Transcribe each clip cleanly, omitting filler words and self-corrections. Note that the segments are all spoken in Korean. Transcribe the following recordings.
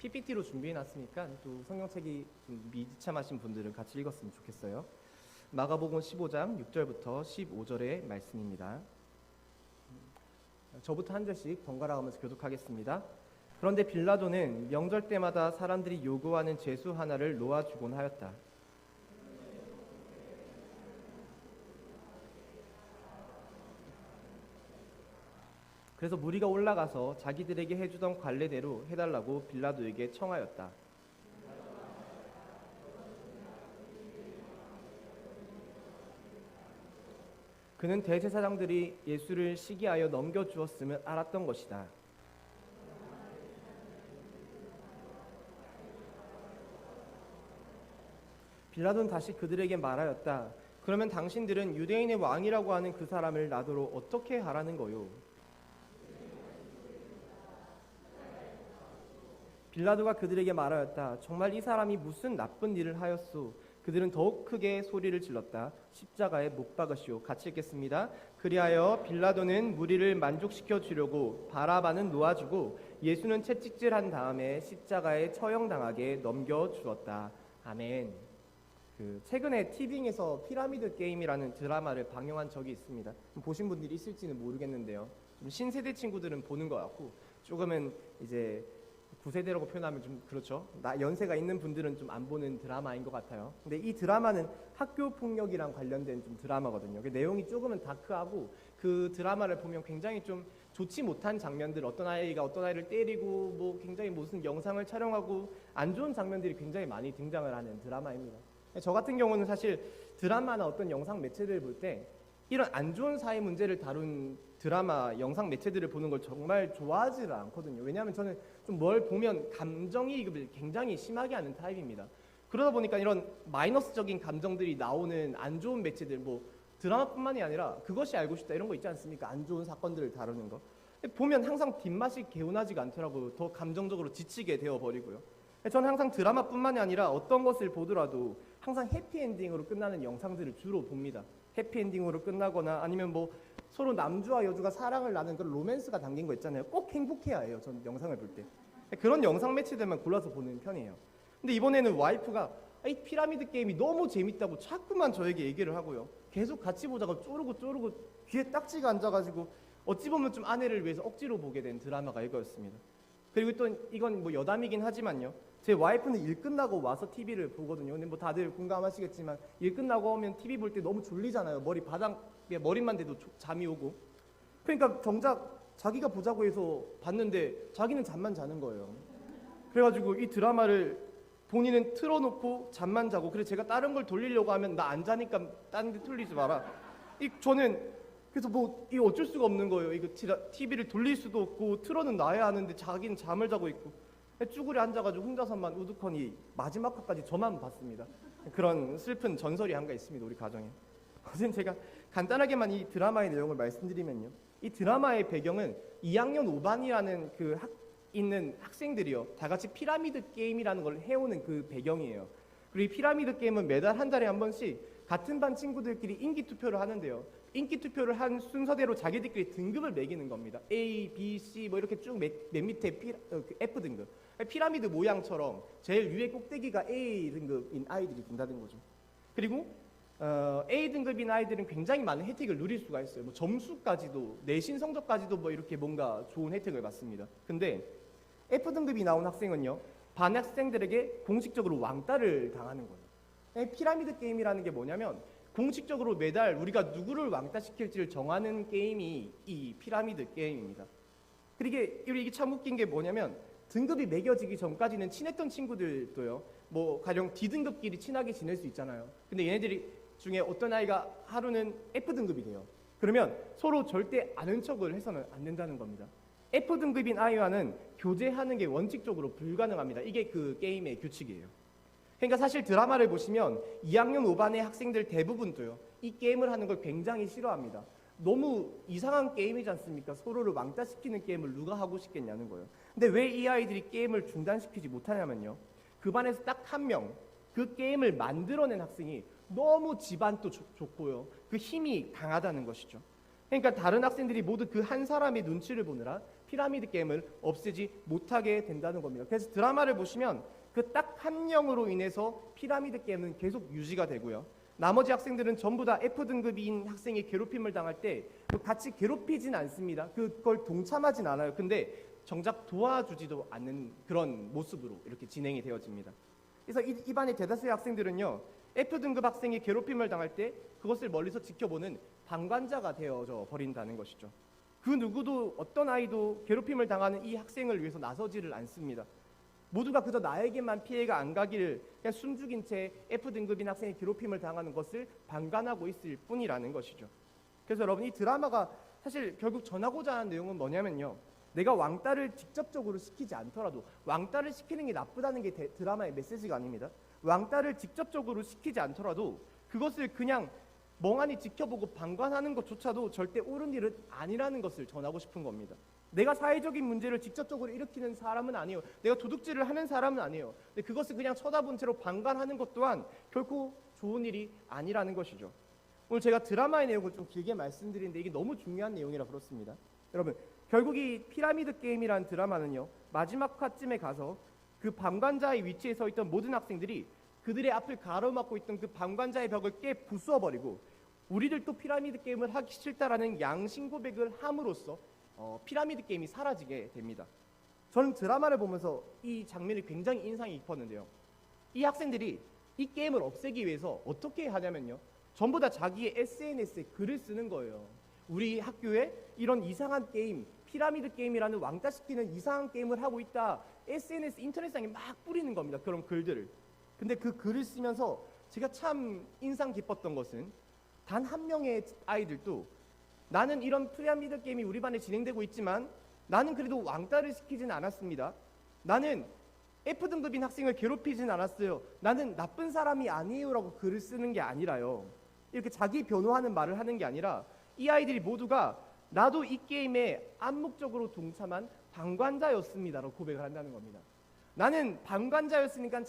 PPT로 준비해놨으니까 또 성경책이 좀 미지참하신 분들은 같이 읽었으면 좋겠어요. 마가복음 15장 6절부터 15절의 말씀입니다. 저부터 한 절씩 번갈아 가면서 교독하겠습니다. 그런데 빌라도는 명절 때마다 사람들이 요구하는 죄수 하나를 놓아주곤 하였다. 그래서 무리가 올라가서 자기들에게 해주던 관례대로 해달라고 빌라도에게 청하였다. 그는 대제사장들이 예수를 시기하여 넘겨주었음을 알았던 것이다. 빌라도는 다시 그들에게 말하였다. 그러면 당신들은 유대인의 왕이라고 하는 그 사람을 나더러 어떻게 하라는 거요? 빌라도가 그들에게 말하였다. 정말 이 사람이 무슨 나쁜 일을 하였소? 그들은 더욱 크게 소리를 질렀다. 십자가에 못 박으시오. 같이 읽겠습니다. 그리하여 빌라도는 무리를 만족시켜 주려고 바라바는 놓아주고 예수는 채찍질한 다음에 십자가에 처형당하게 넘겨주었다. 아멘. 최근에 티빙에서 피라미드 게임이라는 드라마를 방영한 적이 있습니다. 보신 분들이 있을지는 모르겠는데요. 좀 신세대 친구들은 보는 것 같고 조금은 이제 9세대라고 표현하면 좀 그렇죠. 연세가 있는 분들은 좀 안 보는 드라마인 것 같아요. 근데 이 드라마는 학교 폭력이랑 관련된 좀 드라마거든요. 그 내용이 조금은 다크하고 그 드라마를 보면 굉장히 좀 좋지 못한 장면들, 어떤 아이가 어떤 아이를 때리고 뭐 굉장히 무슨 영상을 촬영하고 안 좋은 장면들이 굉장히 많이 등장을 하는 드라마입니다. 저 같은 경우는 사실 드라마나 어떤 영상 매체들을 볼 때 이런 안 좋은 사회 문제를 다룬 드라마, 영상 매체들을 보는 걸 정말 좋아하지를 않거든요. 왜냐하면 저는 좀 뭘 보면 감정이입을 굉장히 심하게 하는 타입입니다. 그러다 보니까 이런 마이너스적인 감정들이 나오는 안 좋은 매체들, 뭐 드라마뿐만이 아니라 그것이 알고 싶다 이런 거 있지 않습니까? 안 좋은 사건들을 다루는 거. 보면 항상 뒷맛이 개운하지가 않더라고요. 더 감정적으로 지치게 되어버리고요. 저는 항상 드라마뿐만이 아니라 어떤 것을 보더라도 항상 해피엔딩으로 끝나는 영상들을 주로 봅니다. 해피엔딩으로 끝나거나 아니면 뭐 서로 남주와 여주가 사랑을 나눈 그런 로맨스가 담긴 거 있잖아요. 꼭 행복해야 해요. 전 영상을 볼 때. 그런 영상 매체들만 골라서 보는 편이에요. 근데 이번에는 와이프가 이 피라미드 게임이 너무 재밌다고 자꾸만 저에게 얘기를 하고요. 계속 같이 보자고 쪼르고 귀에 딱지가 앉아가지고 어찌 보면 좀 아내를 위해서 억지로 보게 된 드라마가 이거였습니다. 그리고 또 이건 뭐 여담이긴 하지만요. 제 와이프는 일 끝나고 와서 TV를 보거든요. 근데 뭐 다들 공감하시겠지만 일 끝나고 오면 TV 볼 때 너무 졸리잖아요. 바닥에 머리만 대도 잠이 오고. 그러니까 정작 자기가 보자고 해서 봤는데 자기는 잠만 자는 거예요. 그래가지고 이 드라마를 본인은 틀어놓고 잠만 자고, 그래서 제가 다른 걸 돌리려고 하면 나 안 자니까 다른 데 틀리지 마라. 저는 그래서 뭐 이거 어쩔 수가 없는 거예요. 이거 TV를 돌릴 수도 없고 틀어는 놔야 하는데 자기는 잠을 자고 있고 쭈그려 앉아가지고 혼자서만 우두커니 마지막 화까지 저만 봤습니다. 그런 슬픈 전설이 한가 있습니다. 우리 가정에. 어쨌든 제가 간단하게만 이 드라마의 내용을 말씀드리면요. 이 드라마의 배경은 2학년 5반이라는 있는 학생들이요. 다 같이 피라미드 게임이라는 걸 해오는 그 배경이에요. 그리고 이 피라미드 게임은 매달 한 달에 한 번씩 같은 반 친구들끼리 인기 투표를 하는데요. 인기 투표를 한 순서대로 자기들끼리 등급을 매기는 겁니다. A, B, C 뭐 이렇게 쭉 맨 밑에 F 등급. 피라미드 모양처럼 제일 위에 꼭대기가 A 등급인 아이들이 된다는 거죠. 그리고 A 등급인 아이들은 굉장히 많은 혜택을 누릴 수가 있어요. 뭐 점수까지도, 내신 성적까지도 뭐 이렇게 뭔가 좋은 혜택을 받습니다. 근데 F 등급이 나온 학생은요, 반 학생들에게 공식적으로 왕따를 당하는 거예요. 피라미드 게임이라는 게 뭐냐면 공식적으로 매달 우리가 누구를 왕따시킬지를 정하는 게임이 이 피라미드 게임입니다. 그리고 이게 참 웃긴 게 뭐냐면 등급이 매겨지기 전까지는 친했던 친구들도요, 뭐 가령 D등급끼리 친하게 지낼 수 있잖아요. 근데 얘네들이 중에 어떤 아이가 하루는 F등급이 돼요. 그러면 서로 절대 아는 척을 해서는 안 된다는 겁니다. F등급인 아이와는 교제하는 게 원칙적으로 불가능합니다. 이게 그 게임의 규칙이에요. 그러니까 사실 드라마를 보시면 2학년 5반의 학생들 대부분도요, 이 게임을 하는 걸 굉장히 싫어합니다. 너무 이상한 게임이지 않습니까? 서로를 왕따시키는 게임을 누가 하고 싶겠냐는 거예요. 근데 왜 이 아이들이 게임을 중단시키지 못하냐면요, 그 반에서 딱 한 명, 그 게임을 만들어낸 학생이 너무 집안도 좋고요, 그 힘이 강하다는 것이죠. 그러니까 다른 학생들이 모두 그 한 사람의 눈치를 보느라 피라미드 게임을 없애지 못하게 된다는 겁니다. 그래서 드라마를 보시면 그 딱 한 명으로 인해서 피라미드 게임은 계속 유지가 되고요. 나머지 학생들은 전부 다 F등급인 학생이 괴롭힘을 당할 때 같이 괴롭히진 않습니다. 그걸 동참하진 않아요. 근데 정작 도와주지도 않는 그런 모습으로 이렇게 진행이 되어집니다. 그래서 이 반의 대다수의 학생들은요, F등급 학생이 괴롭힘을 당할 때 그것을 멀리서 지켜보는 방관자가 되어져 버린다는 것이죠. 그 누구도 어떤 아이도 괴롭힘을 당하는 이 학생을 위해서 나서지를 않습니다. 모두가 그저 나에게만 피해가 안 가기를 그냥 숨죽인 채 F등급인 학생이 괴롭힘을 당하는 것을 방관하고 있을 뿐이라는 것이죠. 그래서 여러분, 이 드라마가 사실 결국 전하고자 하는 내용은 뭐냐면요, 내가 왕따를 직접적으로 시키지 않더라도, 왕따를 시키는 게 나쁘다는 게 드라마의 메시지가 아닙니다. 왕따를 직접적으로 시키지 않더라도 그것을 그냥 멍하니 지켜보고 방관하는 것조차도 절대 옳은 일은 아니라는 것을 전하고 싶은 겁니다. 내가 사회적인 문제를 직접적으로 일으키는 사람은 아니에요. 내가 도둑질을 하는 사람은 아니에요. 근데 그것을 그냥 쳐다본 채로 방관하는 것 또한 결코 좋은 일이 아니라는 것이죠. 오늘 제가 드라마의 내용을 좀 길게 말씀드리는데 이게 너무 중요한 내용이라 그렇습니다. 여러분, 결국 이 피라미드 게임이라는 드라마는요, 마지막 화쯤에 가서 그 방관자의 위치에 서 있던 모든 학생들이 그들의 앞을 가로막고 있던 그 방관자의 벽을 깨 부숴버리고 우리들도 피라미드 게임을 하기 싫다라는 양심 고백을 함으로써 피라미드 게임이 사라지게 됩니다. 저는 드라마를 보면서 이 장면이 굉장히 인상이 깊었는데요, 이 학생들이 이 게임을 없애기 위해서 어떻게 하냐면요, 전부 다 자기의 SNS에 글을 쓰는 거예요. 우리 학교에 이런 이상한 게임, 피라미드 게임이라는 왕따시키는 이상한 게임을 하고 있다, SNS 인터넷상에 막 뿌리는 겁니다. 그런 글들을. 근데 그 글을 쓰면서 제가 참 인상 깊었던 것은 단 한 명의 아이들도 나는 이런 피라미드 게임이 우리 반에 진행되고 있지만 나는 그래도 왕따를 시키진 않았습니다. 나는 F등급인 학생을 괴롭히진 않았어요. 나는 나쁜 사람이 아니에요 라고 글을 쓰는 게 아니라요, 이렇게 자기 변호하는 말을 하는 게 아니라 이 아이들이 모두가 나도 이 게임에 암묵적으로 동참한 방관자였습니다라고 고백을 한다는 겁니다. 나는 방관자였으니까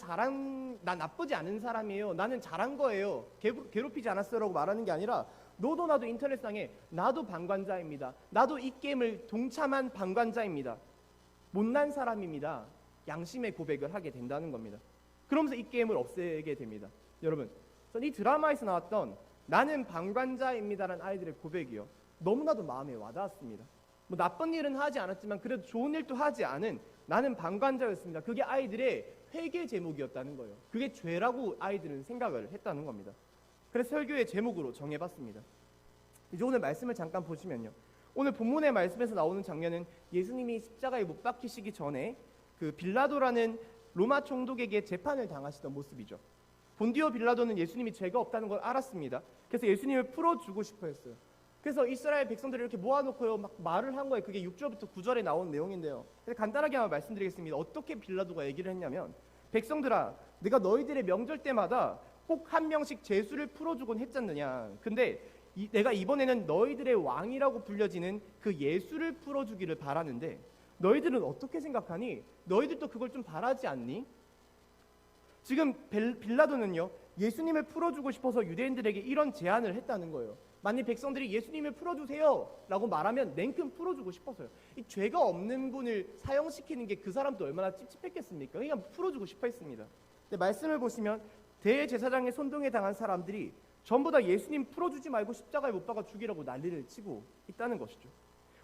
난 나쁘지 않은 사람이에요, 나는 잘한 거예요, 괴롭히지 않았어요 라고 말하는 게 아니라 너도 나도 인터넷상에 나도 방관자입니다, 나도 이 게임을 동참한 방관자입니다, 못난 사람입니다, 양심의 고백을 하게 된다는 겁니다. 그러면서 이 게임을 없애게 됩니다. 여러분, 이 드라마에서 나왔던 나는 방관자입니다라는 아이들의 고백이요, 너무나도 마음에 와닿았습니다. 뭐 나쁜 일은 하지 않았지만 그래도 좋은 일도 하지 않은 나는 방관자였습니다. 그게 아이들의 회개 제목이었다는 거예요. 그게 죄라고 아이들은 생각을 했다는 겁니다. 그래서 설교의 제목으로 정해봤습니다. 이제 오늘 말씀을 잠깐 보시면요, 오늘 본문의 말씀에서 나오는 장면은 예수님이 십자가에 못 박히시기 전에 그 빌라도라는 로마 총독에게 재판을 당하시던 모습이죠. 본디오 빌라도는 예수님이 죄가 없다는 걸 알았습니다. 그래서 예수님을 풀어주고 싶어 했어요. 그래서 이스라엘 백성들을 이렇게 모아놓고요, 막 말을 한 거예요. 그게 6절부터 9절에 나온 내용인데요. 간단하게 한번 말씀드리겠습니다. 어떻게 빌라도가 얘기를 했냐면, 백성들아, 내가 너희들의 명절 때마다 꼭 한 명씩 죄수를 풀어주곤 했잖느냐. 근데 내가 이번에는 너희들의 왕이라고 불려지는 그 예수를 풀어주기를 바라는데 너희들은 어떻게 생각하니? 너희들도 그걸 좀 바라지 않니? 지금 빌라도는요, 예수님을 풀어주고 싶어서 유대인들에게 이런 제안을 했다는 거예요. 만약 백성들이 예수님을 풀어주세요 라고 말하면 냉큼 풀어주고 싶어서요. 이 죄가 없는 분을 사형시키는 게 그 사람도 얼마나 찝찝했겠습니까? 그냥 풀어주고 싶어 했습니다. 근데 말씀을 보시면 대제사장의 선동에 당한 사람들이 전부 다 예수님 풀어주지 말고 십자가에 못 박아 죽이라고 난리를 치고 있다는 것이죠.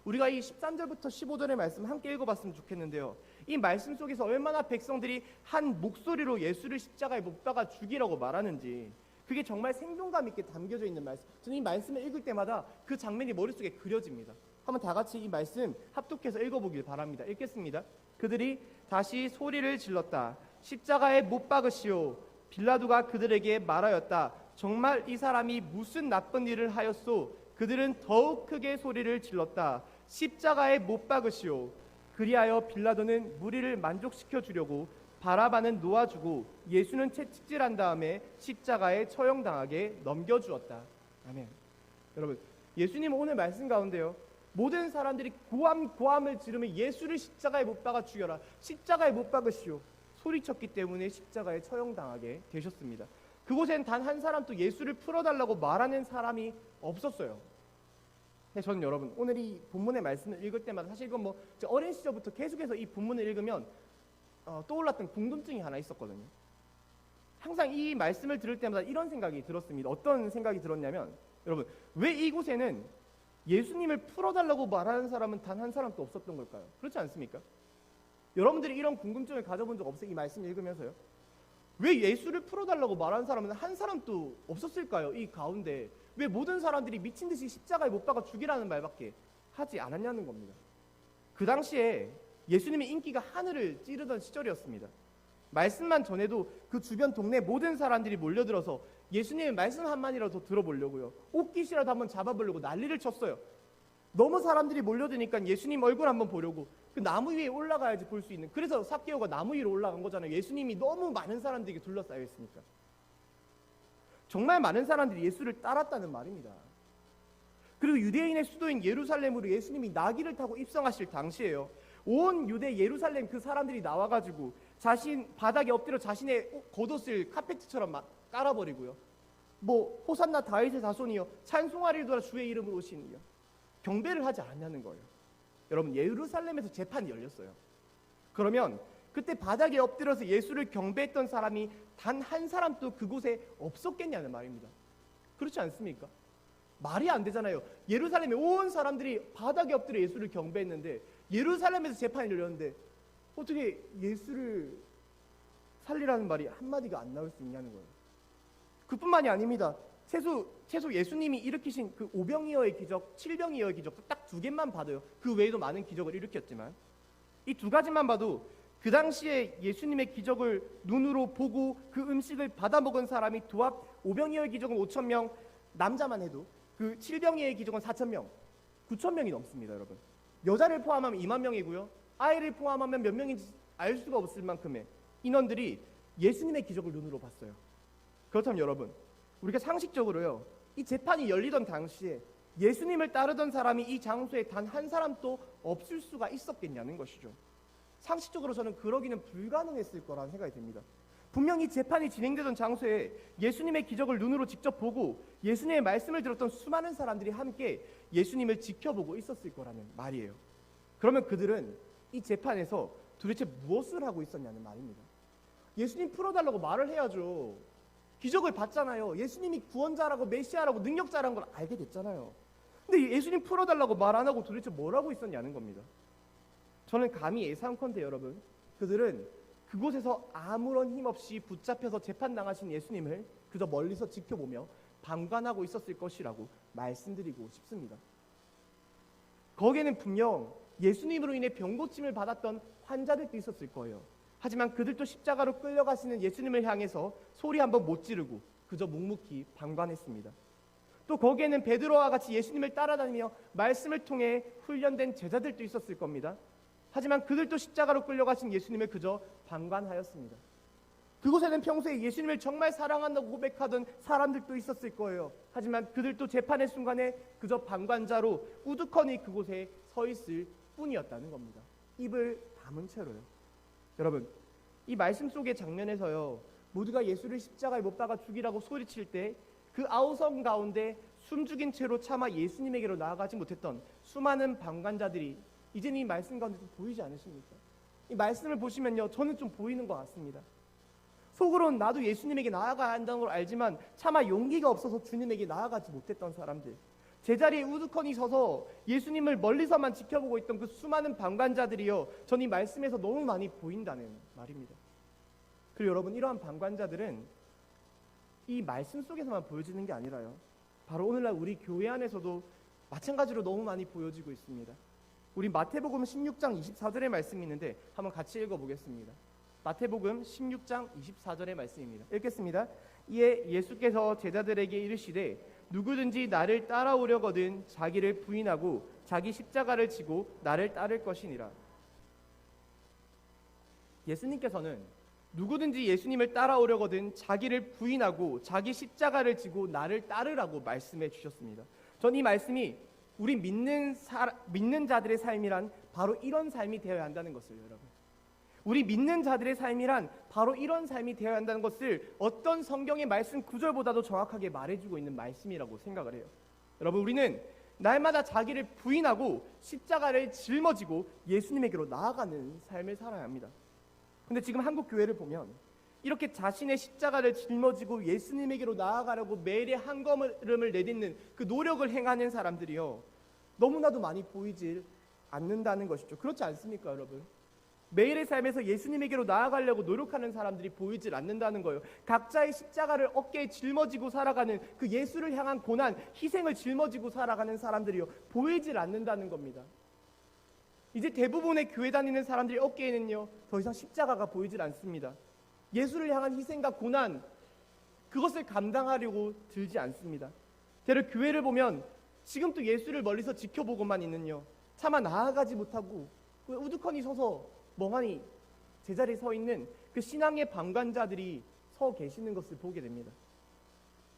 우리가 이 13절부터 15절의 말씀 함께 읽어봤으면 좋겠는데요, 이 말씀 속에서 얼마나 백성들이 한 목소리로 예수를 십자가에 못 박아 죽이라고 말하는지, 그게 정말 생동감 있게 담겨져 있는 말씀. 저는 이 말씀을 읽을 때마다 그 장면이 머릿속에 그려집니다. 한번 다 같이 이 말씀 합독해서 읽어보길 바랍니다. 읽겠습니다. 그들이 다시 소리를 질렀다. 십자가에 못 박으시오. 빌라도가 그들에게 말하였다. 정말 이 사람이 무슨 나쁜 일을 하였소? 그들은 더욱 크게 소리를 질렀다. 십자가에 못 박으시오. 그리하여 빌라도는 무리를 만족시켜 주려고 바라바는 놓아주고 예수는 채찍질한 다음에 십자가에 처형당하게 넘겨주었다. 아멘. 여러분, 예수님 오늘 말씀 가운데요, 모든 사람들이 고함을 지르며 예수를 십자가에 못 박아 죽여라, 십자가에 못 박으시오 소리쳤기 때문에 십자가에 처형당하게 되셨습니다. 그곳엔 단 한 사람도 예수를 풀어달라고 말하는 사람이 없었어요. 저는 여러분 오늘 이 본문의 말씀을 읽을 때마다 사실 이건 뭐 어린 시절부터 계속해서 이 본문을 읽으면 떠올랐던 궁금증이 하나 있었거든요. 항상 이 말씀을 들을 때마다 이런 생각이 들었습니다. 어떤 생각이 들었냐면 여러분 왜 이곳에는 예수님을 풀어달라고 말하는 사람은 단 한 사람도 없었던 걸까요? 그렇지 않습니까? 여러분들이 이런 궁금증을 가져본 적 없어요? 이 말씀 읽으면서요? 왜 예수를 풀어달라고 말하는 사람은 한 사람도 없었을까요? 이 가운데 왜 모든 사람들이 미친 듯이 십자가에 못 박아 죽이라는 말밖에 하지 않았냐는 겁니다. 그 당시에 예수님의 인기가 하늘을 찌르던 시절이었습니다. 말씀만 전해도 그 주변 동네 모든 사람들이 몰려들어서 예수님의 말씀 한마디라도 더 들어보려고요. 옷깃이라도 한번 잡아보려고 난리를 쳤어요. 너무 사람들이 몰려드니까 예수님 얼굴 한번 보려고 그 나무 위에 올라가야지 볼 수 있는, 그래서 삭개오가 나무 위로 올라간 거잖아요. 예수님이 너무 많은 사람들에게 둘러싸여 있으니까. 정말 많은 사람들이 예수를 따랐다는 말입니다. 그리고 유대인의 수도인 예루살렘으로 예수님이 나귀를 타고 입성하실 당시에요, 온 유대 예루살렘 그 사람들이 나와가지고 자신 바닥에 엎드려 자신의 겉옷을 카페트처럼 막 깔아버리고요. 뭐 호산나 다윗의 자손이여 찬송하리를 돌아 주의 이름으로 오시니요, 경배를 하지 않냐는 거예요. 여러분 예루살렘에서 재판이 열렸어요. 그러면 그때 바닥에 엎드려서 예수를 경배했던 사람이 단 한 사람도 그곳에 없었겠냐는 말입니다. 그렇지 않습니까? 말이 안 되잖아요. 예루살렘에 온 사람들이 바닥에 엎드려 예수를 경배했는데 예루살렘에서 재판이 열렸는데 어떻게 예수를 살리라는 말이 한마디가 안 나올 수 있냐는 거예요. 그뿐만이 아닙니다. 최소 예수님이 일으키신 그 오병이어의 기적, 칠병이어의 기적 딱 두 개만 봐도요, 그 외에도 많은 기적을 일으켰지만 이 두 가지만 봐도 그 당시에 예수님의 기적을 눈으로 보고 그 음식을 받아 먹은 사람이 도합 오병이어의 기적은 5,000명, 남자만 해도 그 칠병이어의 기적은 4,000명, 9,000명이 넘습니다. 여러분 여자를 포함하면 2만 명이고요, 아이를 포함하면 몇 명인지 알 수가 없을 만큼의 인원들이 예수님의 기적을 눈으로 봤어요. 그렇다면 여러분 우리가 상식적으로요, 이 재판이 열리던 당시에 예수님을 따르던 사람이 이 장소에 단 한 사람도 없을 수가 있었겠냐는 것이죠. 상식적으로 저는 그러기는 불가능했을 거라는 생각이 듭니다. 분명히 재판이 진행되던 장소에 예수님의 기적을 눈으로 직접 보고 예수님의 말씀을 들었던 수많은 사람들이 함께 예수님을 지켜보고 있었을 거라는 말이에요. 그러면 그들은 이 재판에서 도대체 무엇을 하고 있었냐는 말입니다. 예수님 풀어달라고 말을 해야죠. 기적을 봤잖아요. 예수님이 구원자라고 메시아라고 능력자라는 걸 알게 됐잖아요. 근데 예수님 풀어달라고 말 안 하고 도대체 뭘 하고 있었냐는 겁니다. 저는 감히 예상컨대 여러분, 그들은 그곳에서 아무런 힘없이 붙잡혀서 재판당하신 예수님을 그저 멀리서 지켜보며 방관하고 있었을 것이라고 말씀드리고 싶습니다. 거기에는 분명 예수님으로 인해 병고침을 받았던 환자들도 있었을 거예요. 하지만 그들도 십자가로 끌려가시는 예수님을 향해서 소리 한번 못 지르고 그저 묵묵히 방관했습니다. 또 거기에는 베드로와 같이 예수님을 따라다니며 말씀을 통해 훈련된 제자들도 있었을 겁니다. 하지만 그들도 십자가로 끌려가신 예수님을 그저 방관하였습니다. 그곳에는 평소에 예수님을 정말 사랑한다고 고백하던 사람들도 있었을 거예요. 하지만 그들도 재판의 순간에 그저 방관자로 우두커니 그곳에 서 있을 뿐이었다는 겁니다. 입을 다문 채로요. 여러분 이 말씀 속의 장면에서요, 모두가 예수를 십자가에 못 박아 죽이라고 소리칠 때 그 아우성 가운데 숨죽인 채로 차마 예수님에게로 나아가지 못했던 수많은 방관자들이 이제는 이 말씀 가운데 좀 보이지 않으십니까? 이 말씀을 보시면요, 저는 좀 보이는 것 같습니다. 속으로는 나도 예수님에게 나아가야 한다는 걸 알지만 차마 용기가 없어서 주님에게 나아가지 못했던 사람들, 제자리에 우두커니 서서 예수님을 멀리서만 지켜보고 있던 그 수많은 방관자들이요, 저는 이 말씀에서 너무 많이 보인다는 말입니다. 그리고 여러분 이러한 방관자들은 이 말씀 속에서만 보여지는 게 아니라요, 바로 오늘날 우리 교회 안에서도 마찬가지로 너무 많이 보여지고 있습니다. 우리 마태복음 16장 24절의 말씀이 있는데 한번 같이 읽어보겠습니다. 마태복음 16장 24절의 말씀입니다. 읽겠습니다. 이에 예수께서 제자들에게 이르시되 누구든지 나를 따라오려거든 자기를 부인하고 자기 십자가를 지고 나를 따를 것이니라. 예수님께서는 누구든지 예수님을 따라오려거든 자기를 부인하고 자기 십자가를 지고 나를 따르라고 말씀해 주셨습니다. 전 이 말씀이 우리 믿는 자들의 삶이란 바로 이런 삶이 되어야 한다는 것을, 여러분, 우리 믿는 자들의 삶이란 바로 이런 삶이 되어야 한다는 것을 어떤 성경의 말씀 구절보다도 정확하게 말해주고 있는 말씀이라고 생각을 해요. 여러분 우리는 날마다 자기를 부인하고 십자가를 짊어지고 예수님에게로 나아가는 삶을 살아야 합니다. 근데 지금 한국 교회를 보면 이렇게 자신의 십자가를 짊어지고 예수님에게로 나아가려고 매일의 한 걸음을 내딛는 그 노력을 행하는 사람들이요, 너무나도 많이 보이질 않는다는 것이죠. 그렇지 않습니까, 여러분? 매일의 삶에서 예수님에게로 나아가려고 노력하는 사람들이 보이질 않는다는 거예요. 각자의 십자가를 어깨에 짊어지고 살아가는 그 예수를 향한 고난, 희생을 짊어지고 살아가는 사람들이요, 보이질 않는다는 겁니다. 이제 대부분의 교회 다니는 사람들의 어깨에는요, 더 이상 십자가가 보이질 않습니다. 예수를 향한 희생과 고난, 그것을 감당하려고 들지 않습니다. 대략 교회를 보면 지금도 예수를 멀리서 지켜보고만 있는요, 차마 나아가지 못하고 우두커니 서서 멍하니 제자리에 서 있는 그 신앙의 방관자들이 서 계시는 것을 보게 됩니다.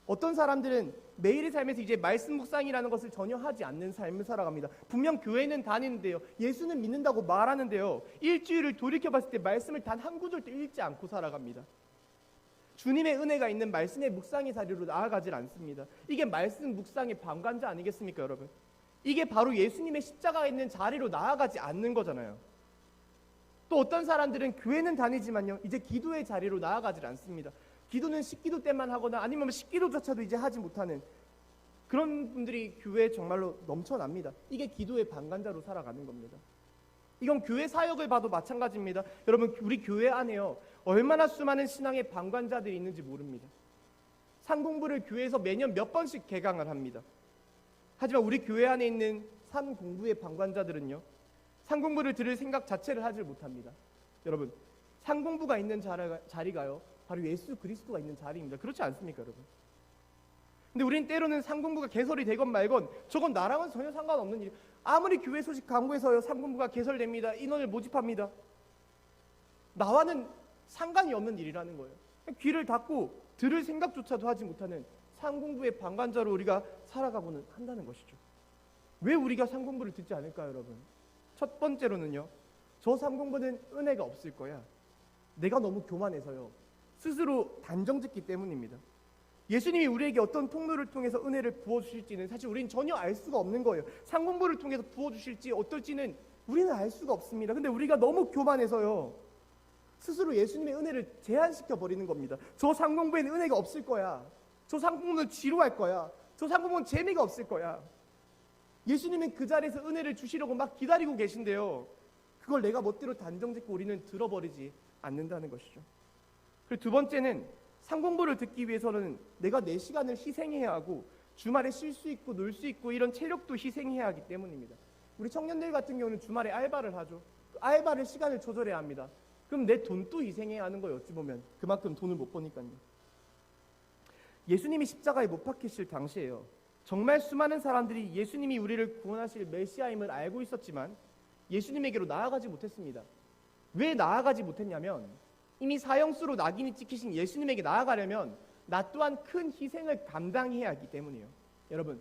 어떤 사람들은 매일의 삶에서 이제 말씀 묵상이라는 것을 전혀 하지 않는 삶을 살아갑니다. 분명 교회는 다니는데요, 예수는 믿는다고 말하는데요, 일주일을 돌이켜봤을 때 말씀을 단 한 구절도 읽지 않고 살아갑니다. 주님의 은혜가 있는 말씀의 묵상의 자리로 나아가질 않습니다. 이게 말씀 묵상의 방관자 아니겠습니까, 여러분? 이게 바로 예수님의 십자가가 있는 자리로 나아가지 않는 거잖아요. 또 어떤 사람들은 교회는 다니지만요, 이제 기도의 자리로 나아가질 않습니다. 기도는 식기도 때만 하거나 아니면 식기도조차도 이제 하지 못하는 그런 분들이 교회에 정말로 넘쳐납니다. 이게 기도의 방관자로 살아가는 겁니다. 이건 교회 사역을 봐도 마찬가지입니다. 여러분, 우리 교회 안에요, 얼마나 수많은 신앙의 방관자들이 있는지 모릅니다. 산공부를 교회에서 매년 몇 번씩 개강을 합니다. 하지만 우리 교회 안에 있는 산공부의 방관자들은요, 산공부를 들을 생각 자체를 하지 못합니다. 여러분, 산공부가 있는 자리가요, 바로 예수 그리스도가 있는 자리입니다. 그렇지 않습니까, 여러분? 근데 우리는 때로는 산공부가 개설이 되건 말건 저건 나랑은 전혀 상관없는 일, 아무리 교회 소식 강구해서요, 산공부가 개설됩니다, 인원을 모집합니다, 나와는 상관이 없는 일이라는 거예요. 귀를 닫고 들을 생각조차도 하지 못하는 산공부의 방관자로 우리가 살아가고는 한다는 것이죠. 왜 우리가 산공부를 듣지 않을까요, 여러분? 첫 번째로는요, 저 산공부는 은혜가 없을 거야, 내가 너무 교만해서요, 스스로 단정짓기 때문입니다. 예수님이 우리에게 어떤 통로를 통해서 은혜를 부어주실지는 사실 우리는 전혀 알 수가 없는 거예요. 산공부를 통해서 부어주실지 어떨지는 우리는 알 수가 없습니다. 근데 우리가 너무 교만해서요, 스스로 예수님의 은혜를 제한시켜 버리는 겁니다. 저 산공부에는 은혜가 없을 거야, 저 산공부는 지루할 거야, 저 산공부는 재미가 없을 거야. 예수님은 그 자리에서 은혜를 주시려고 막 기다리고 계신데요, 그걸 내가 멋대로 단정짓고 우리는 들어버리지 않는다는 것이죠. 그리고 두 번째는 산공부를 듣기 위해서는 내가 내 시간을 희생해야 하고 주말에 쉴 수 있고 놀 수 있고 이런 체력도 희생해야 하기 때문입니다. 우리 청년들 같은 경우는 주말에 알바를 하죠. 그 알바를 시간을 조절해야 합니다. 그럼 내 돈도 희생해야 하는 거예요. 어찌 보면 그만큼 돈을 못 버니까요. 예수님이 십자가에 못 박히실 당시에요, 정말 수많은 사람들이 예수님이 우리를 구원하실 메시아임을 알고 있었지만 예수님에게로 나아가지 못했습니다. 왜 나아가지 못했냐면 이미 사형수로 낙인이 찍히신 예수님에게 나아가려면 나 또한 큰 희생을 감당해야 하기 때문이에요. 여러분,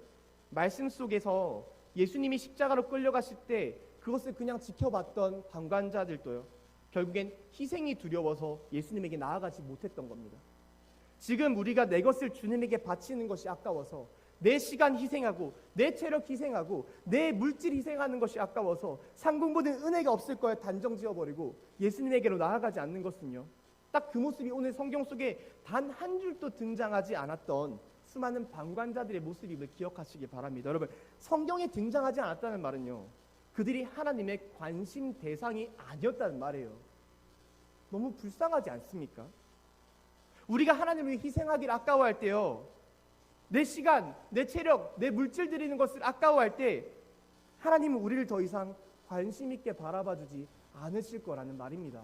말씀 속에서 예수님이 십자가로 끌려가실 때 그것을 그냥 지켜봤던 방관자들도요, 결국엔 희생이 두려워서 예수님에게 나아가지 못했던 겁니다. 지금 우리가 내 것을 주님에게 바치는 것이 아까워서 내 시간 희생하고 내 체력 희생하고 내 물질 희생하는 것이 아까워서 산공부는 은혜가 없을 거야 단정 지어버리고 예수님에게로 나아가지 않는 것은요, 딱 그 모습이 오늘 성경 속에 단 한 줄도 등장하지 않았던 수많은 방관자들의 모습임을 기억하시기 바랍니다. 여러분, 성경에 등장하지 않았다는 말은요, 그들이 하나님의 관심 대상이 아니었다는 말이에요. 너무 불쌍하지 않습니까? 우리가 하나님을 위해 희생하기를 아까워할 때요, 내 시간, 내 체력, 내 물질 드리는 것을 아까워할 때 하나님은 우리를 더 이상 관심 있게 바라봐주지 않으실 거라는 말입니다.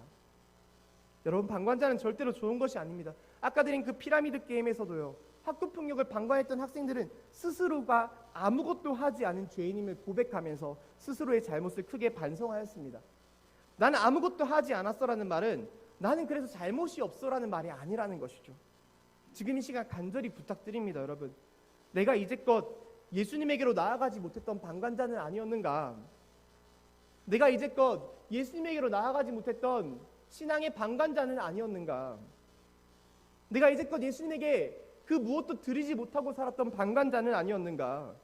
여러분, 방관자는 절대로 좋은 것이 아닙니다. 아까 드린 그 피라미드 게임에서도요, 학교 폭력을 방관했던 학생들은 스스로가 아무것도 하지 않은 죄인임을 고백하면서 스스로의 잘못을 크게 반성하였습니다. 나는 아무것도 하지 않았어라는 말은 나는 그래서 잘못이 없어라는 말이 아니라는 것이죠. 지금 이 시간 간절히 부탁드립니다. 여러분, 내가 이제껏 예수님에게로 나아가지 못했던 방관자는 아니었는가? 내가 이제껏 예수님에게로 나아가지 못했던 신앙의 방관자는 아니었는가? 내가 이제껏 예수님에게 그 무엇도 드리지 못하고 살았던 방관자는 아니었는가?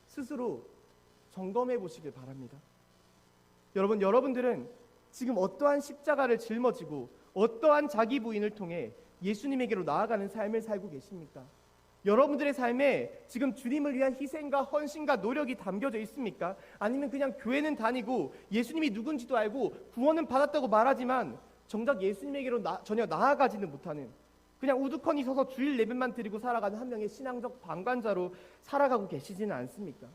스스로 점검해 보시길 바랍니다. 여러분들은 지금 어떠한 십자가를 짊어지고 어떠한 자기 부인을 통해 예수님에게로 나아가는 삶을 살고 계십니까? 여러분들의 삶에 지금 주님을 위한 희생과 헌신과 노력이 담겨져 있습니까? 아니면 그냥 교회는 다니고 예수님이 누군지도 알고 구원은 받았다고 말하지만 정작 예수님에게로 전혀 나아가지는 못하는, 그냥 우두커니 서서 주일 예배만 드리고 살아가는 한 명의 신앙적 방관자로 살아가고 계시지는 않습니까?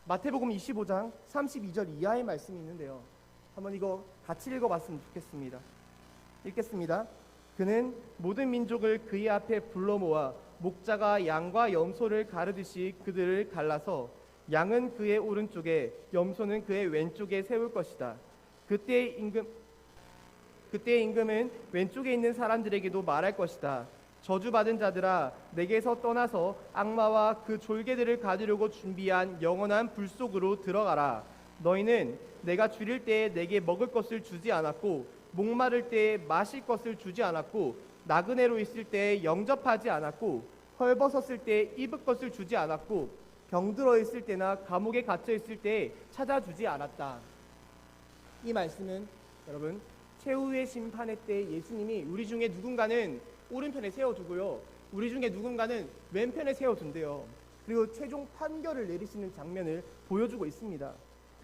마태복음 25장 32절 이하의 말씀이 있는데요, 한번 이거 같이 읽어봤으면 좋겠습니다. 읽겠습니다. 그는 모든 민족을 그의 앞에 불러 모아 목자가 양과 염소를 가르듯이 그들을 갈라서 양은 그의 오른쪽에 염소는 그의 왼쪽에 세울 것이다. 그때의 임금은 왼쪽에 있는 사람들에게도 말할 것이다. 저주받은 자들아, 내게서 떠나서 악마와 그 졸개들을 가두려고 준비한 영원한 불 속으로 들어가라. 너희는 내가 줄일 때에 내게 먹을 것을 주지 않았고, 목마를 때에 마실 것을 주지 않았고, 나그네로 있을 때에 영접하지 않았고, 헐벗었을 때에 입을 것을 주지 않았고, 병들어 있을 때나 감옥에 갇혀 있을 때에 찾아주지 않았다. 이 말씀은 여러분, 최후의 심판의 때 예수님이 우리 중에 누군가는 오른편에 세워두고요, 우리 중에 누군가는 왼편에 세워둔대요. 그리고 최종 판결을 내리시는 장면을 보여주고 있습니다.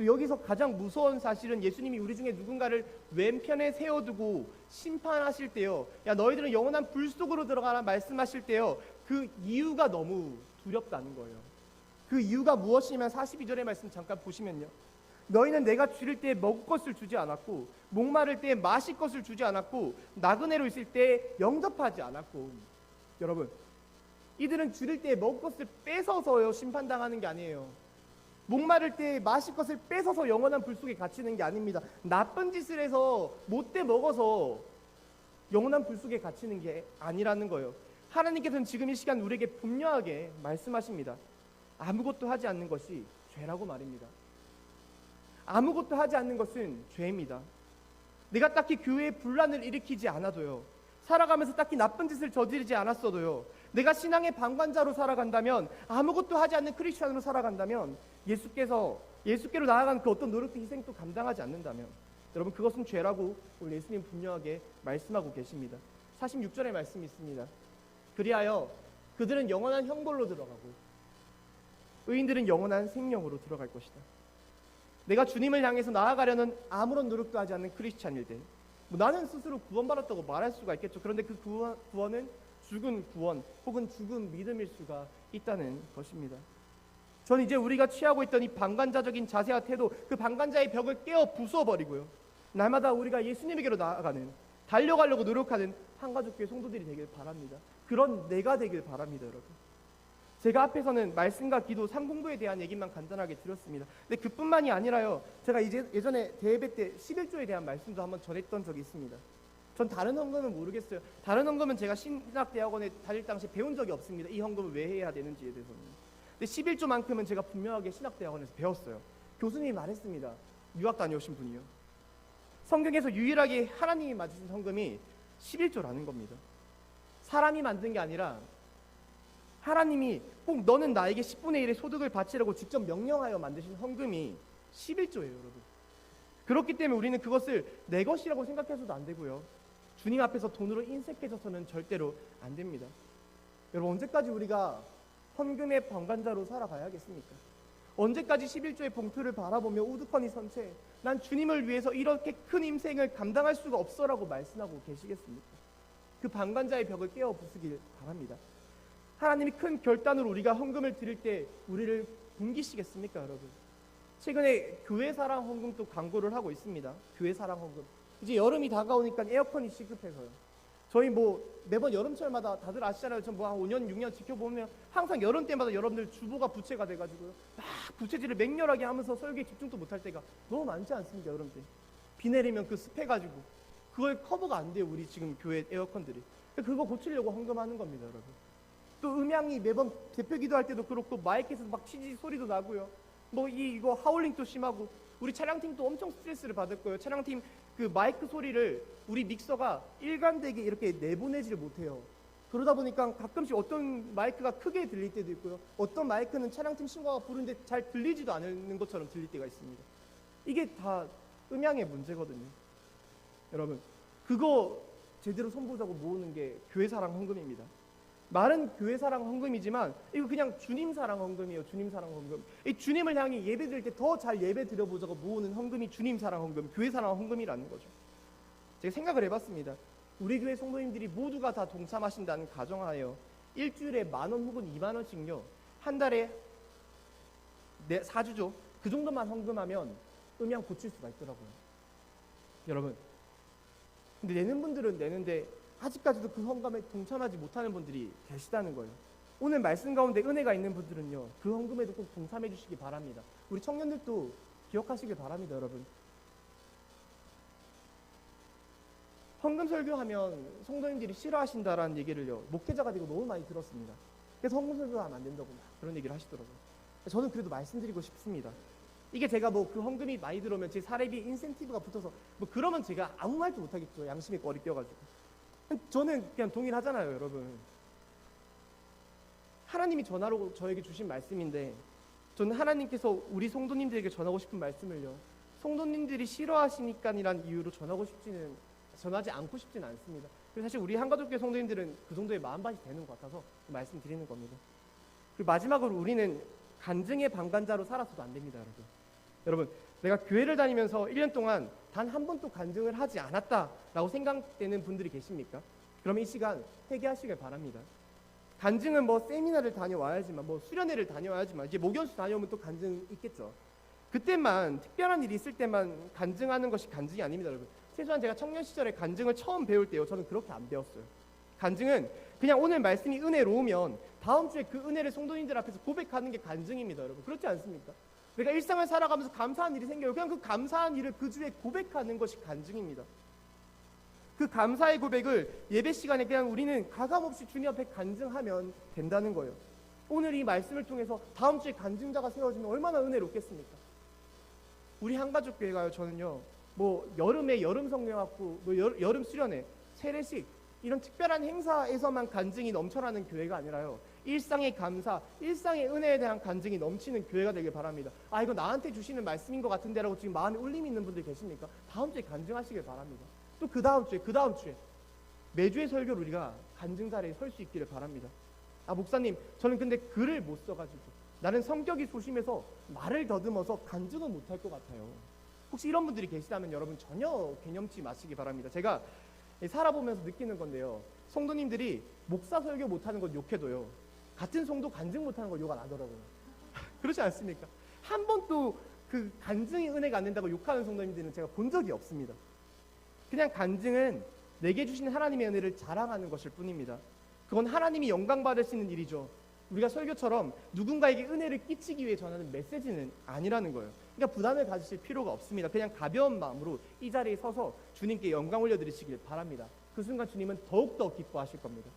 여기서 가장 무서운 사실은 예수님이 우리 중에 누군가를 왼편에 세워두고 심판하실 때요, 야 너희들은 영원한 불 속으로 들어가라 말씀하실 때요, 그 이유가 너무 두렵다는 거예요. 그 이유가 무엇이냐면 42절의 말씀 잠깐 보시면요, 너희는 내가 줄일 때에 먹을 것을 주지 않았고, 목마를 때에 마실 것을 주지 않았고, 나그네로 있을 때에 영접하지 않았고. 여러분, 이들은 줄일 때에 먹을 것을 뺏어서요 심판당하는 게 아니에요. 목마를 때 마실 것을 뺏어서 영원한 불 속에 갇히는 게 아닙니다. 나쁜 짓을 해서 못돼 먹어서 영원한 불 속에 갇히는 게 아니라는 거예요. 하나님께서는 지금 이 시간 우리에게 분명하게 말씀하십니다. 아무것도 하지 않는 것이 죄라고 말입니다. 아무것도 하지 않는 것은 죄입니다. 내가 딱히 교회에 분란을 일으키지 않아도요, 살아가면서 딱히 나쁜 짓을 저지르지 않았어도요, 내가 신앙의 방관자로 살아간다면, 아무것도 하지 않는 크리스천으로 살아간다면, 예수께로 나아가는 그 어떤 노력도 희생도 감당하지 않는다면, 여러분 그것은 죄라고 오늘 예수님 분명하게 말씀하고 계십니다. 46절의 말씀이 있습니다. 그리하여 그들은 영원한 형벌로 들어가고 의인들은 영원한 생명으로 들어갈 것이다. 내가 주님을 향해서 나아가려는 아무런 노력도 하지 않는 크리스찬일 때, 나는 스스로 구원받았다고 말할 수가 있겠죠. 그런데 그 구원은 죽은 구원 혹은 죽은 믿음일 수가 있다는 것입니다. 저는 이제 우리가 취하고 있던 이 방관자적인 자세와 태도, 그 방관자의 벽을 깨어 부숴버리고요, 날마다 우리가 예수님에게로 나아가는, 달려가려고 노력하는 한가족교회 성도들이 되길 바랍니다. 그런 내가 되길 바랍니다. 여러분, 제가 앞에서는 말씀과 기도, 삼공부에 대한 얘기만 간단하게 드렸습니다. 근데 그뿐만이 아니라요, 제가 이제 예전에 대예배 때 11조에 대한 말씀도 한번 전했던 적이 있습니다. 전 다른 헌금은 모르겠어요. 다른 헌금은 제가 신학대학원에 다닐 당시 배운 적이 없습니다. 이 헌금을 왜 해야 되는지에 대해서는. 근데 11조만큼은 제가 분명하게 신학대학원에서 배웠어요. 교수님이 말했습니다. 유학 다녀오신 분이요. 성경에서 유일하게 하나님이 맞으신 헌금이 11조라는 겁니다. 사람이 만든 게 아니라 하나님이 꼭 너는 나에게 10분의 1의 소득을 바치라고 직접 명령하여 만드신 헌금이 11조예요. 여러분, 그렇기 때문에 우리는 그것을 내 것이라고 생각해서도 안 되고요, 주님 앞에서 돈으로 인색해져서는 절대로 안 됩니다. 여러분, 언제까지 우리가 헌금의 방관자로 살아가야겠습니까? 언제까지 11조의 봉투를 바라보며 우두커니 선 채 난 주님을 위해서 이렇게 큰 인생을 감당할 수가 없어라고 말씀하고 계시겠습니까? 그 방관자의 벽을 깨어 부수길 바랍니다. 하나님이 큰 결단으로 우리가 헌금을 드릴 때 우리를 굶기시겠습니까? 여러분, 최근에 교회 사랑 헌금도 광고를 하고 있습니다. 교회 사랑 헌금, 이제 여름이 다가오니까 에어컨이 시급해서요, 저희 매번 여름철마다 다들 아시잖아요. 전 한 5년 6년 지켜보면 항상 여름 때마다 여러분들 주보가 부채가 돼가지고요, 막 부채질을 맹렬하게 하면서 설교에 집중도 못할 때가 너무 많지 않습니까? 여름 때 비 내리면 그 습해가지고 그걸 커버가 안 돼요, 우리 지금 교회 에어컨들이. 그거 고치려고 헌금하는 겁니다. 여러분, 또 음향이 매번 대표 기도할 때도 그렇고 마이크에서 막 치지 소리도 나고요, 이거 하울링도 심하고, 우리 차량팀도 엄청 스트레스를 받을 거예요. 차량팀 그 마이크 소리를 우리 믹서가 일관되게 이렇게 내보내지를 못해요. 그러다 보니까 가끔씩 어떤 마이크가 크게 들릴 때도 있고요. 어떤 마이크는 차량팀 신고가 부르는데 잘 들리지도 않는 것처럼 들릴 때가 있습니다. 이게 다 음향의 문제거든요. 여러분, 그거 제대로 손보자고 모으는 게 교회 사랑 헌금입니다. 말은 교회 사랑 헌금이지만 이거 그냥 주님 사랑 헌금이에요. 주님 사랑 헌금. 이 주님을 향해 예배 드릴 때 더 잘 예배 드려보자고 모으는 헌금이 주님 사랑 헌금, 교회 사랑 헌금이라는 거죠. 제가 생각을 해봤습니다. 우리 교회 성도님들이 모두가 다 동참하신다는 가정하에요. 일주일에 10,000원 혹은 20,000원씩요. 한 달에 4주죠. 그 정도만 헌금하면 음향 고칠 수가 있더라고요. 여러분, 근데 내는 분들은 내는데 아직까지도 그 헌금에 동참하지 못하는 분들이 계시다는 거예요. 오늘 말씀 가운데 은혜가 있는 분들은요, 그 헌금에도 꼭 동참해 주시기 바랍니다. 우리 청년들도 기억하시길 바랍니다. 여러분, 헌금 설교하면 성도님들이 싫어하신다라는 얘기를요, 목회자가 되고 너무 많이 들었습니다. 그래서 헌금 설교하면 안 된다고 막 그런 얘기를 하시더라고요. 저는 그래도 말씀드리고 싶습니다. 이게 제가 뭐 그 헌금이 많이 들어오면 제 사례비 인센티브가 붙어서 뭐 그러면 제가 아무 말도 못하겠죠. 양심에 꺼리 껴가지고. 저는 그냥 동일하잖아요. 여러분, 하나님이 전하러 저에게 주신 말씀인데, 저는 하나님께서 우리 성도님들에게 전하고 싶은 말씀을요, 성도님들이 싫어하시니까이란 이유로 전하지 않고 싶지는 않습니다. 그래서 사실 우리 한가족교회 성도님들은 그 정도의 마음밭이 되는 것 같아서 말씀드리는 겁니다. 그리고 마지막으로 우리는 간증의 방관자로 살아서도 안 됩니다. 여러분, 내가 교회를 다니면서 1년 동안 단 한 번도 간증을 하지 않았다라고 생각되는 분들이 계십니까? 그러면 이 시간 회개하시길 바랍니다. 간증은 뭐 세미나를 다녀와야지만, 뭐 수련회를 다녀와야지만, 이제 목연수 다녀오면 또 간증 있겠죠. 그때만, 특별한 일이 있을 때만 간증하는 것이 간증이 아닙니다. 여러분, 최소한 제가 청년 시절에 간증을 처음 배울 때요, 저는 그렇게 안 배웠어요. 간증은 그냥 오늘 말씀이 은혜로우면 다음 주에 그 은혜를 성도님들 앞에서 고백하는 게 간증입니다. 여러분, 그렇지 않습니까? 내가 일상을 살아가면서 감사한 일이 생겨요. 그냥 그 감사한 일을 그 주에 고백하는 것이 간증입니다. 그 감사의 고백을 예배 시간에 그냥 우리는 가감없이 주님 앞에 간증하면 된다는 거예요. 오늘 이 말씀을 통해서 다음 주에 간증자가 세워지면 얼마나 은혜롭겠습니까? 우리 한가족 교회가요, 저는요, 뭐 여름에 여름 성경학부, 뭐 여름 수련회, 세례식, 이런 특별한 행사에서만 간증이 넘쳐나는 교회가 아니라요, 일상의 감사, 일상의 은혜에 대한 간증이 넘치는 교회가 되길 바랍니다. 아, 이거 나한테 주시는 말씀인 것 같은데라고 지금 마음에 울림이 있는 분들 계십니까? 다음 주에 간증하시길 바랍니다. 또 그 다음 주에 매주의 설교를 우리가 간증 자리에 설 수 있기를 바랍니다. 아, 목사님, 저는 근데 글을 못 써가지고, 나는 성격이 소심해서 말을 더듬어서 간증은 못할 것 같아요. 혹시 이런 분들이 계시다면 여러분 전혀 개념치 마시기 바랍니다. 제가 살아보면서 느끼는 건데요, 성도님들이 목사 설교 못하는 건 욕해도요, 같은 성도 간증 못하는 걸 욕 안 하더라고요. 그렇지 않습니까? 한 번도 그 간증의 은혜가 안 된다고 욕하는 성도님들은 제가 본 적이 없습니다. 그냥 간증은 내게 주신 하나님의 은혜를 자랑하는 것일 뿐입니다. 그건 하나님이 영광 받으시는 일이죠. 우리가 설교처럼 누군가에게 은혜를 끼치기 위해 전하는 메시지는 아니라는 거예요. 그러니까 부담을 가지실 필요가 없습니다. 그냥 가벼운 마음으로 이 자리에 서서 주님께 영광 올려드리시길 바랍니다. 그 순간 주님은 더욱더 기뻐하실 겁니다.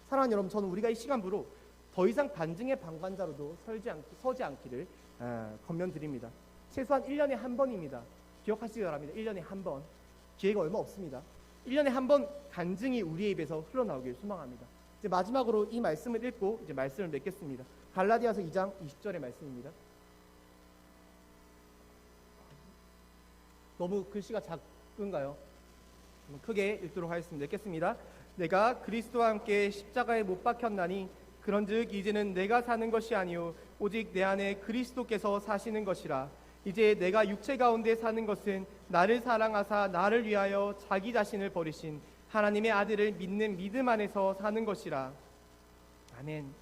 사랑하는 여러분, 저는 우리가 이 시간부로 더 이상 간증의 방관자로도 서지 않기를 권면드립니다. 최소한 1년에 한 번입니다. 기억하시기 바랍니다. 1년에 한 번. 기회가 얼마 없습니다. 1년에 한 번 간증이 우리의 입에서 흘러나오길 소망합니다. 이제 마지막으로 이 말씀을 읽고 이제 말씀을 맺겠습니다. 갈라디아서 2장 20절의 말씀입니다. 너무 글씨가 작은가요? 크게 읽도록 하겠습니다. 읽겠습니다. 내가 그리스도와 함께 십자가에 못 박혔나니 그런즉 이제는 내가 사는 것이 아니요 오직 내 안에 그리스도께서 사시는 것이라. 이제 내가 육체 가운데 사는 것은 나를 사랑하사 나를 위하여 자기 자신을 버리신 하나님의 아들을 믿는 믿음 안에서 사는 것이라. 아멘.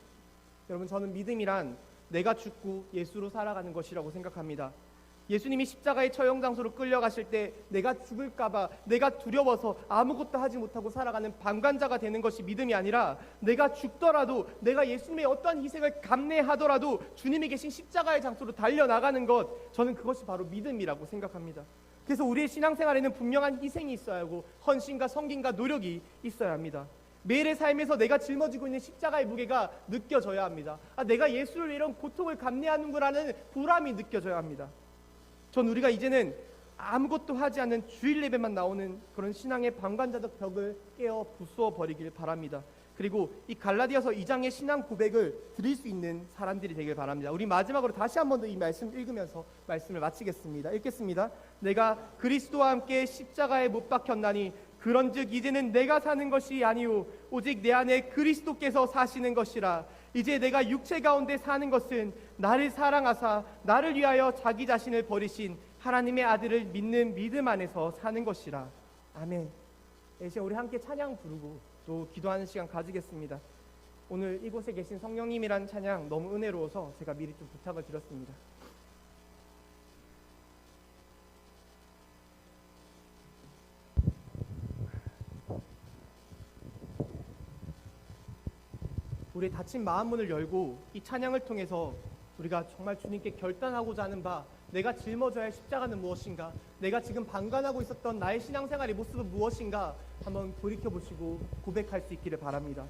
여러분, 저는 믿음이란 내가 죽고 예수로 살아가는 것이라고 생각합니다. 예수님이 십자가의 처형 장소로 끌려가실 때 내가 죽을까봐, 내가 두려워서 아무것도 하지 못하고 살아가는 방관자가 되는 것이 믿음이 아니라, 내가 죽더라도, 내가 예수님의 어떠한 희생을 감내하더라도 주님이 계신 십자가의 장소로 달려나가는 것, 저는 그것이 바로 믿음이라고 생각합니다. 그래서 우리의 신앙생활에는 분명한 희생이 있어야 하고 헌신과 성김과 노력이 있어야 합니다. 매일의 삶에서 내가 짊어지고 있는 십자가의 무게가 느껴져야 합니다. 아, 내가 예수를 이런 고통을 감내하는구나라는 보람이 느껴져야 합니다. 전 우리가 이제는 아무것도 하지 않는 주일 예배만 나오는 그런 신앙의 방관자적 벽을 깨어 부수어 버리길 바랍니다. 그리고 이 갈라디아서 2장의 신앙 고백을 드릴 수 있는 사람들이 되길 바랍니다. 우리 마지막으로 다시 한 번 더 이 말씀 읽으면서 말씀을 마치겠습니다. 읽겠습니다. 내가 그리스도와 함께 십자가에 못 박혔나니 그런즉 이제는 내가 사는 것이 아니요 오직 내 안에 그리스도께서 사시는 것이라. 이제 내가 육체 가운데 사는 것은 나를 사랑하사 나를 위하여 자기 자신을 버리신 하나님의 아들을 믿는 믿음 안에서 사는 것이라. 아멘. 이제 우리 함께 찬양 부르고 또 기도하는 시간 가지겠습니다. 오늘 이곳에 계신 성령님이란 찬양 너무 은혜로워서 제가 미리 좀 부탁을 드렸습니다. 우리 닫힌 마음 문을 열고 이 찬양을 통해서 우리가 정말 주님께 결단하고자 하는 바, 내가 짊어져야 할 십자가는 무엇인가, 내가 지금 방관하고 있었던 나의 신앙생활의 모습은 무엇인가 한번 돌이켜보시고 고백할 수 있기를 바랍니다.